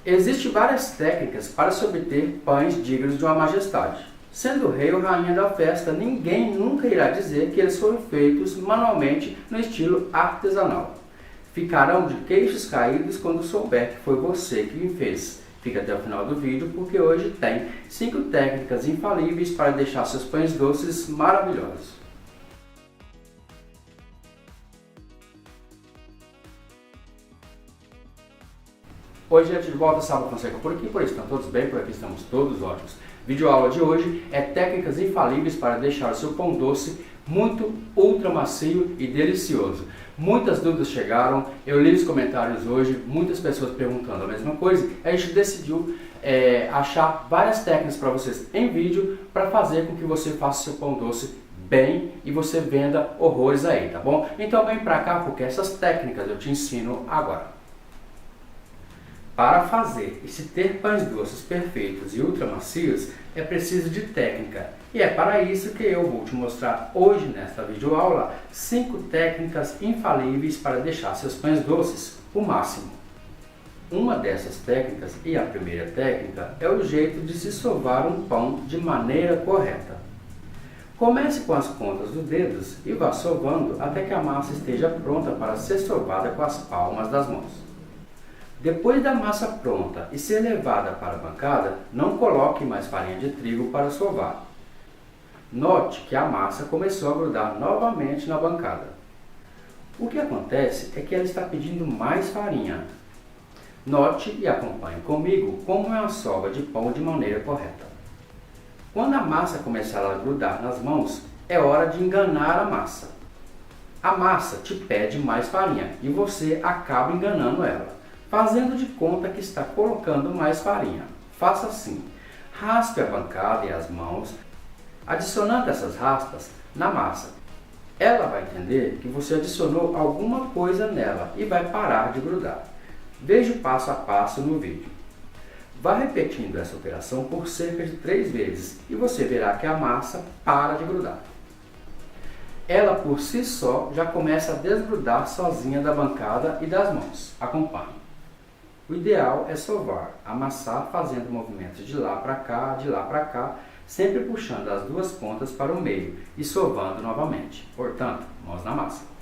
Existem várias técnicas para se obter pães dignos de uma majestade. Sendo o rei ou rainha da festa, ninguém nunca irá dizer que eles foram feitos manualmente no estilo artesanal. Ficarão de queixos caídos quando souber que foi você que fez. Fica até o final do vídeo porque hoje tem 5 técnicas infalíveis para deixar seus pães doces maravilhosos. Hoje é de volta, Sábado Fonseca por aqui, por isso estão todos bem, por aqui estamos todos ótimos. Vídeo aula de hoje é técnicas infalíveis para deixar o seu pão doce muito ultra macio e delicioso. Muitas dúvidas chegaram, eu li os comentários hoje, muitas pessoas perguntando a mesma coisa, a gente decidiu achar várias técnicas para vocês em vídeo para fazer com que você faça seu pão doce bem e você venda horrores aí, tá bom? Então vem pra cá porque essas técnicas eu te ensino agora. Para fazer e se ter pães doces perfeitos e ultra macios, é preciso de técnica. E é para isso que eu vou te mostrar hoje nesta videoaula 5 técnicas infalíveis para deixar seus pães doces o máximo. Uma dessas técnicas, e a primeira técnica, é o jeito de se sovar um pão de maneira correta. Comece com as pontas dos dedos e vá sovando até que a massa esteja pronta para ser sovada com as palmas das mãos. Depois da massa pronta e ser levada para a bancada, não coloque mais farinha de trigo para sovar. Note que a massa começou a grudar novamente na bancada. O que acontece é que ela está pedindo mais farinha. Note e acompanhe comigo como é a sova de pão de maneira correta. Quando a massa começar a grudar nas mãos, é hora de enganar a massa. A massa te pede mais farinha e você acaba enganando ela, fazendo de conta que está colocando mais farinha. Faça assim: raspe a bancada e as mãos, adicionando essas raspas na massa. Ela vai entender que você adicionou alguma coisa nela e vai parar de grudar. Veja o passo a passo no vídeo. Vá repetindo essa operação por cerca de 3 vezes e você verá que a massa para de grudar. Ela por si só já começa a desgrudar sozinha da bancada e das mãos. Acompanhe. O ideal é sovar, amassar fazendo movimentos de lá para cá, sempre puxando as duas pontas para o meio e sovando novamente. Portanto, mãos na massa.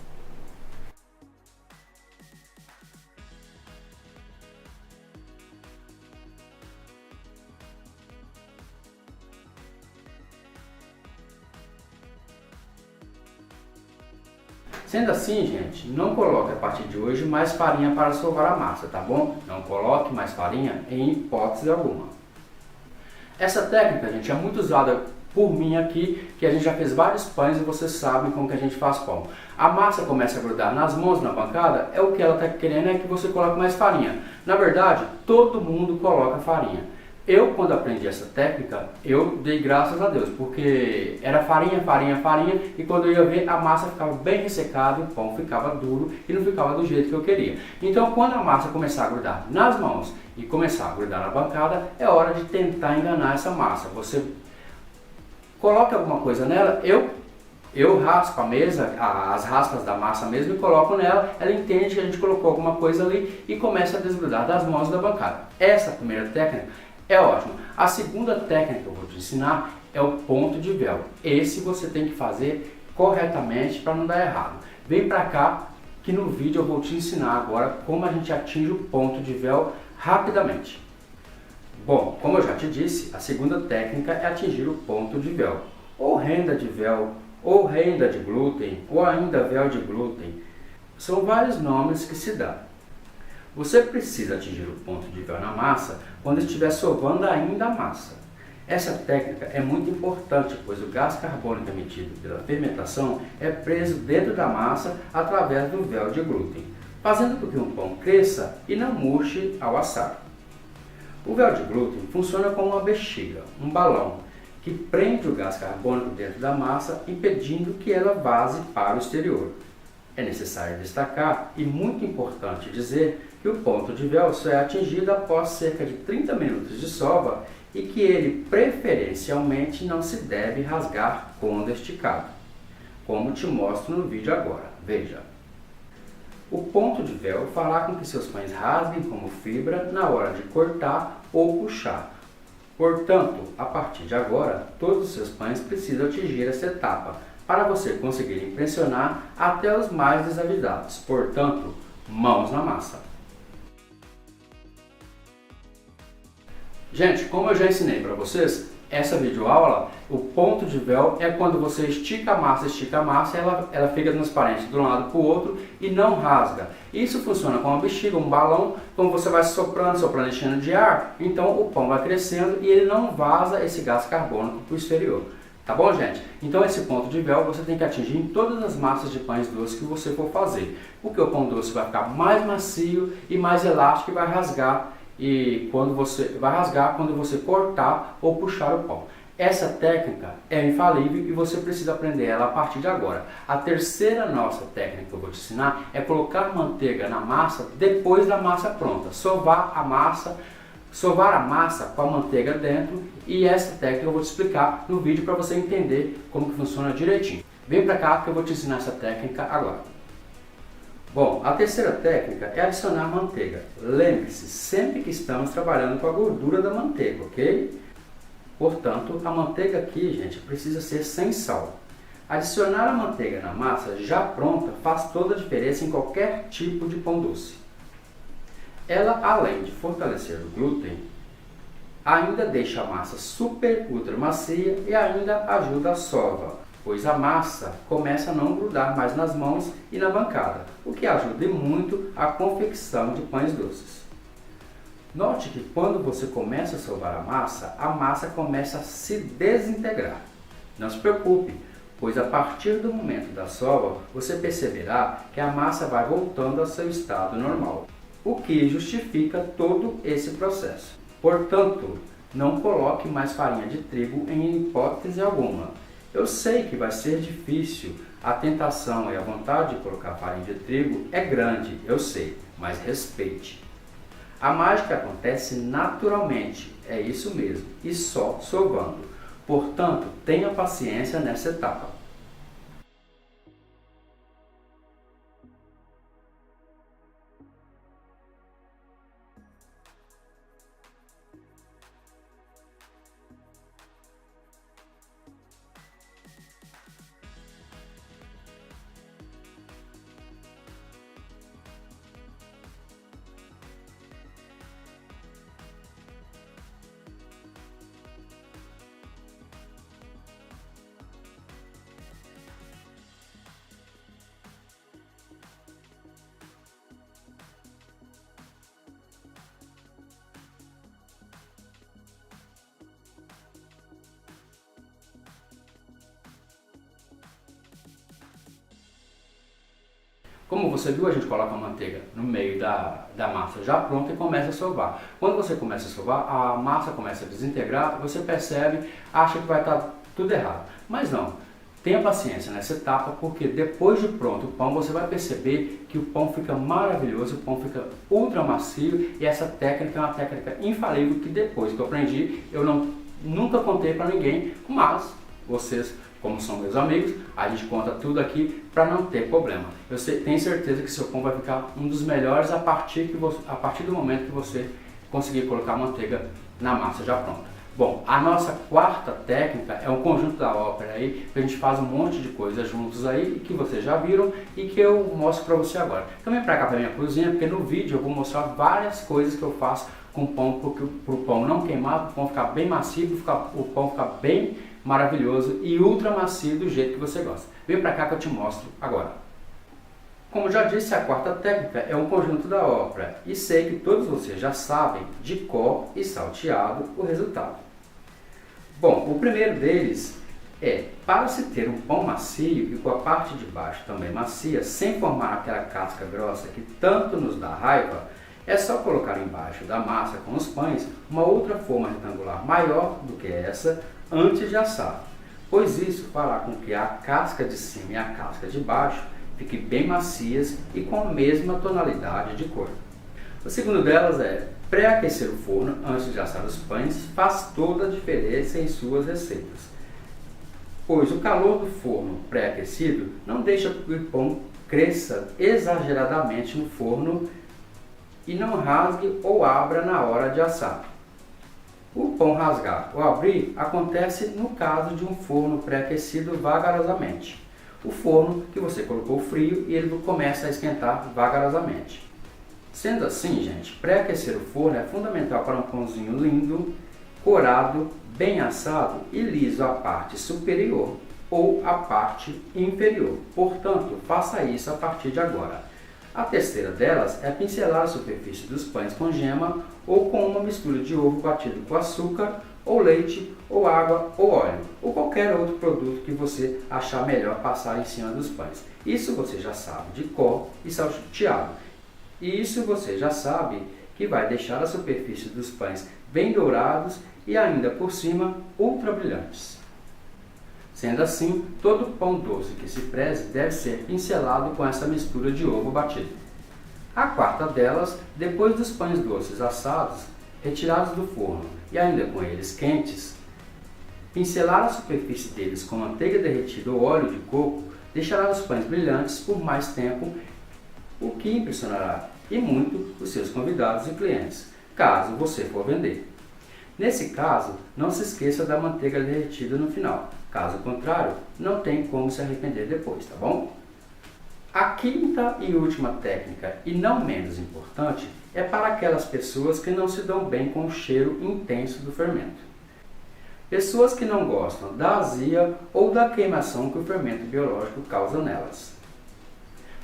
Sendo assim, gente, não coloque a partir de hoje mais farinha para sovar a massa, tá bom? Não coloque mais farinha em hipótese alguma. Essa técnica, gente, é muito usada por mim aqui, que a gente já fez vários pães e vocês sabem como que a gente faz pão. A massa começa a grudar nas mãos, na bancada, é o que ela está querendo é que você coloque mais farinha. Na verdade, todo mundo coloca farinha. Eu, quando aprendi essa técnica, eu dei graças a Deus, porque era farinha, e quando eu ia ver, a massa ficava bem ressecada, o pão ficava duro e não ficava do jeito que eu queria. Então, quando a massa começar a grudar nas mãos e começar a grudar na bancada, é hora de tentar enganar essa massa. Você coloca alguma coisa nela, eu raspo a mesa, as raspas da massa mesmo, e coloco nela, ela entende que a gente colocou alguma coisa ali e começa a desgrudar das mãos da bancada. Essa primeira técnica é ótimo. A segunda técnica que eu vou te ensinar é o ponto de véu. Esse você tem que fazer corretamente para não dar errado. Vem para cá que no vídeo eu vou te ensinar agora como a gente atinge o ponto de véu rapidamente. Bom, como eu já te disse, a segunda técnica é atingir o ponto de véu. Ou renda de véu, ou renda de glúten, ou ainda véu de glúten. São vários nomes que se dá. Você precisa atingir o ponto de véu na massa quando estiver sovando ainda a massa. Essa técnica é muito importante, pois o gás carbônico emitido pela fermentação é preso dentro da massa através do véu de glúten, fazendo com que um pão cresça e não murche ao assar. O véu de glúten funciona como uma bexiga, um balão, que prende o gás carbônico dentro da massa, impedindo que ela vaze para o exterior. É necessário destacar e muito importante dizer que o ponto de véu só é atingido após cerca de 30 minutos de sova e que ele preferencialmente não se deve rasgar quando esticado, como te mostro no vídeo agora. Veja. O ponto de véu fará com que seus pães rasguem como fibra na hora de cortar ou puxar. Portanto, a partir de agora, todos os seus pães precisam atingir essa etapa para você conseguir impressionar até os mais desavisados. Portanto, mãos na massa. Gente, como eu já ensinei para vocês, essa videoaula, o ponto de véu é quando você estica a massa, ela fica transparente de um lado para o outro e não rasga. Isso funciona com uma bexiga, um balão, então você vai soprando, enchendo de ar, então o pão vai crescendo e ele não vaza esse gás carbônico para o exterior. Tá bom, gente? Então esse ponto de véu você tem que atingir em todas as massas de pães doces que você for fazer, porque o pão doce vai ficar mais macio e mais elástico e vai rasgar. Quando você cortar ou puxar o pão. Essa técnica é infalível e você precisa aprender ela a partir de agora. A terceira nossa técnica que eu vou te ensinar é colocar manteiga na massa depois da massa pronta. Sovar a massa com a manteiga dentro, e essa técnica eu vou te explicar no vídeo para você entender como que funciona direitinho. Vem para cá que eu vou te ensinar essa técnica agora. Bom, a terceira técnica é adicionar manteiga. Lembre-se, sempre que estamos trabalhando com a gordura da manteiga, ok? Portanto, a manteiga aqui, gente, precisa ser sem sal. Adicionar a manteiga na massa já pronta faz toda a diferença em qualquer tipo de pão doce. Ela, além de fortalecer o glúten, ainda deixa a massa super ultra macia e ainda ajuda a sova, pois a massa começa a não grudar mais nas mãos e na bancada, o que ajuda muito a confecção de pães doces. Note que quando você começa a sovar a massa começa a se desintegrar. Não se preocupe, pois a partir do momento da sova, você perceberá que a massa vai voltando ao seu estado normal, o que justifica todo esse processo. Portanto, não coloque mais farinha de trigo em hipótese alguma. Eu sei que vai ser difícil, a tentação e a vontade de colocar farinha de trigo é grande, eu sei, mas respeite. A mágica acontece naturalmente, é isso mesmo, e só sovando. Portanto, tenha paciência nessa etapa. Como você viu, a gente coloca a manteiga no meio da massa já pronta e começa a sovar. Quando você começa a sovar, a massa começa a desintegrar, você percebe, acha que vai estar tudo errado. Mas não, tenha paciência nessa etapa, porque depois de pronto o pão, você vai perceber que o pão fica maravilhoso, o pão fica ultra macio, e essa técnica é uma técnica infalível que depois que eu aprendi, eu nunca contei para ninguém, mas vocês, como são meus amigos, a gente conta tudo aqui para não ter problema. Eu tenho certeza que seu pão vai ficar um dos melhores a partir do momento que você conseguir colocar a manteiga na massa já pronta. Bom, a nossa quarta técnica é um conjunto da ópera aí, que a gente faz um monte de coisas juntos aí, que vocês já viram e que eu mostro para você agora. Também para cá para minha cozinha, porque no vídeo eu vou mostrar várias coisas que eu faço com o pão, para o pão não queimar, para o pão ficar bem macio, o pão ficar bem maravilhoso e ultra macio do jeito que você gosta. Vem pra cá que eu te mostro agora. Como já disse, a quarta técnica é um conjunto da ópera e sei que todos vocês já sabem de cor e salteado o resultado. Bom, o primeiro deles é, para se ter um pão macio e com a parte de baixo também macia, sem formar aquela casca grossa que tanto nos dá raiva, é só colocar embaixo da massa com os pães uma outra forma retangular maior do que essa antes de assar, pois isso fará com que a casca de cima e a casca de baixo fiquem bem macias e com a mesma tonalidade de cor. O segundo delas é pré-aquecer o forno antes de assar os pães faz toda a diferença em suas receitas, pois o calor do forno pré-aquecido não deixa que o pão cresça exageradamente no forno e não rasgue ou abra na hora de assar. O pão rasgar ou abrir acontece no caso de um forno pré-aquecido vagarosamente. O forno que você colocou frio e ele começa a esquentar vagarosamente. Sendo assim, gente, pré-aquecer o forno é fundamental para um pãozinho lindo, corado, bem assado e liso a parte superior ou a parte inferior. Portanto, faça isso a partir de agora. A terceira delas é pincelar a superfície dos pães com gema ou com uma mistura de ovo batido com açúcar, ou leite, ou água, ou óleo, ou qualquer outro produto que você achar melhor passar em cima dos pães. Isso você já sabe de cor e salteado. E isso você já sabe que vai deixar a superfície dos pães bem dourados e ainda por cima ultra brilhantes. Sendo assim, todo pão doce que se preze deve ser pincelado com essa mistura de ovo batido. A quarta delas, depois dos pães doces assados, retirados do forno e ainda com eles quentes, pincelar a superfície deles com manteiga derretida ou óleo de coco deixará os pães brilhantes por mais tempo, o que impressionará e muito os seus convidados e clientes, caso você for vender. Nesse caso, não se esqueça da manteiga derretida no final. Caso contrário, não tem como se arrepender depois, tá bom? A quinta e última técnica, e não menos importante, é para aquelas pessoas que não se dão bem com o cheiro intenso do fermento. Pessoas que não gostam da azia ou da queimação que o fermento biológico causa nelas.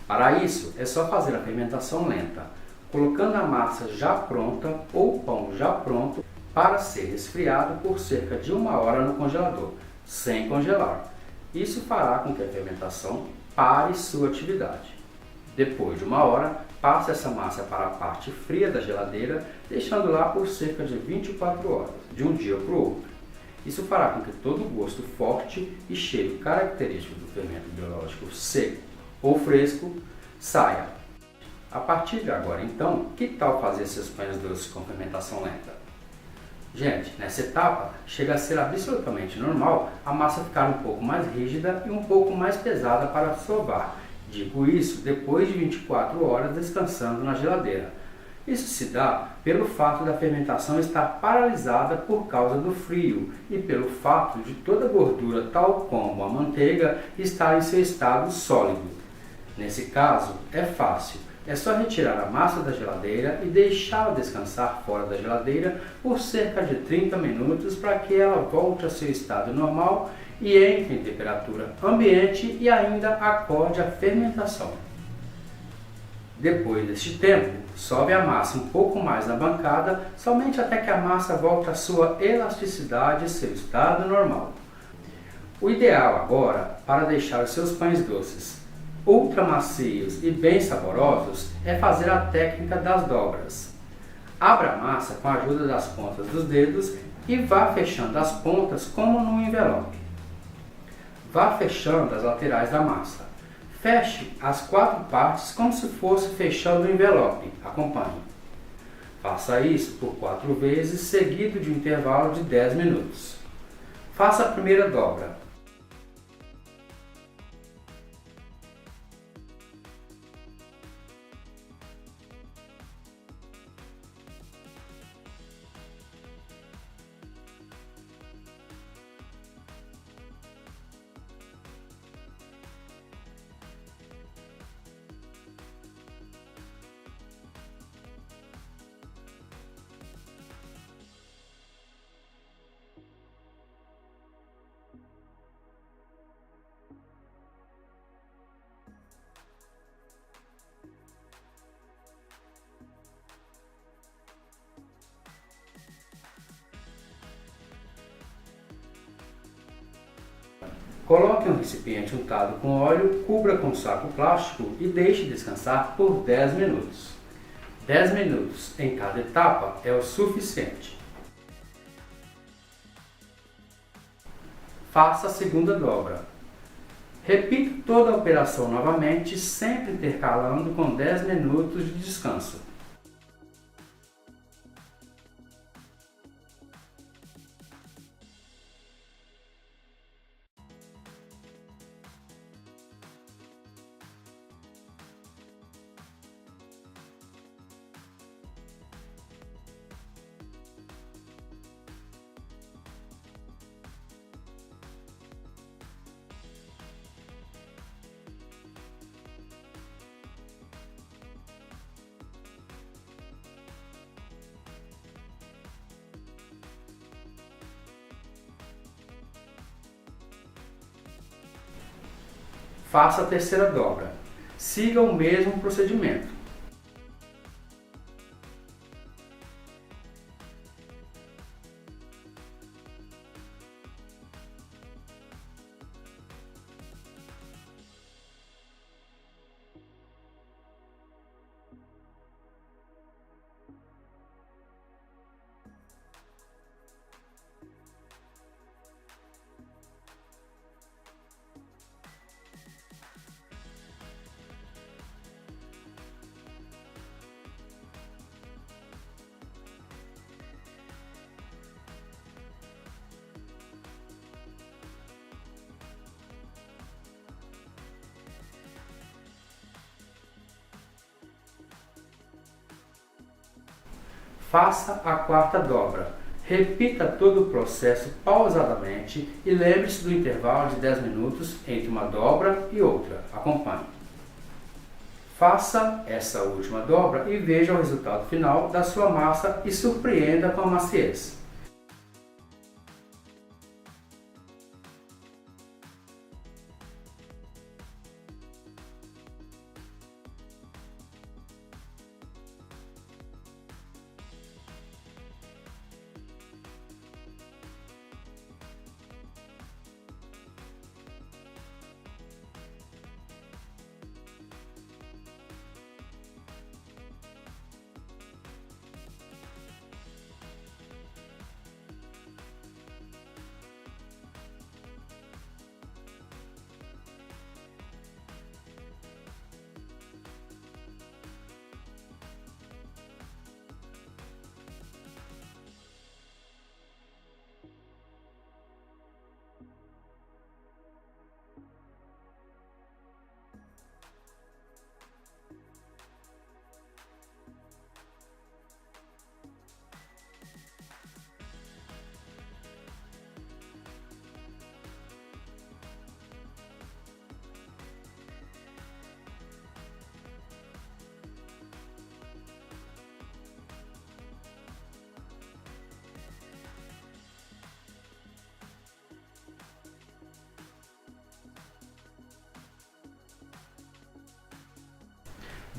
Para isso, é só fazer a fermentação lenta, colocando a massa já pronta ou o pão já pronto para ser resfriado por cerca de 1 hora no congelador, sem congelar. Isso fará com que a fermentação pare sua atividade. Depois de 1 hora, passe essa massa para a parte fria da geladeira, deixando lá por cerca de 24 horas, de um dia para o outro. Isso fará com que todo o gosto forte e cheiro característico do fermento biológico seco ou fresco saia. A partir de agora, então, que tal fazer seus pães doces com fermentação lenta? Gente, nessa etapa, chega a ser absolutamente normal a massa ficar um pouco mais rígida e um pouco mais pesada para sovar. Digo isso depois de 24 horas descansando na geladeira. Isso se dá pelo fato da fermentação estar paralisada por causa do frio e pelo fato de toda a gordura, tal como a manteiga, estar em seu estado sólido. Nesse caso, é fácil. É só retirar a massa da geladeira e deixá-la descansar fora da geladeira por cerca de 30 minutos para que ela volte ao seu estado normal e entre em temperatura ambiente e ainda acorde a fermentação. Depois deste tempo, sobe a massa um pouco mais na bancada, somente até que a massa volte à sua elasticidade e seu estado normal. O ideal agora, para deixar os seus pães doces ultra macios e bem saborosos, é fazer a técnica das dobras. Abra a massa com a ajuda das pontas dos dedos e vá fechando as pontas como num envelope. Vá fechando as laterais da massa. Feche as 4 partes como se fosse fechando o envelope. Acompanhe. Faça isso por 4 vezes, seguido de um intervalo de 10 minutos. Faça a primeira dobra. Coloque um recipiente untado com óleo, cubra com saco plástico e deixe descansar por 10 minutos. 10 minutos em cada etapa é o suficiente. Faça a segunda dobra. Repita toda a operação novamente, sempre intercalando com 10 minutos de descanso. faça a terceira dobra. Siga o mesmo procedimento. Faça a quarta dobra. Repita todo o processo pausadamente e lembre-se do intervalo de 10 minutos entre uma dobra e outra. Acompanhe. Faça essa última dobra e veja o resultado final da sua massa e surpreenda com a maciez.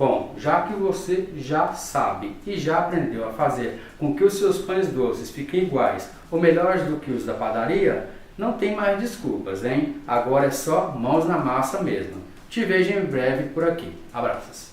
Bom, já que você já sabe e já aprendeu a fazer com que os seus pães doces fiquem iguais ou melhores do que os da padaria, não tem mais desculpas, hein? Agora é só mãos na massa mesmo. Te vejo em breve por aqui. Abraços!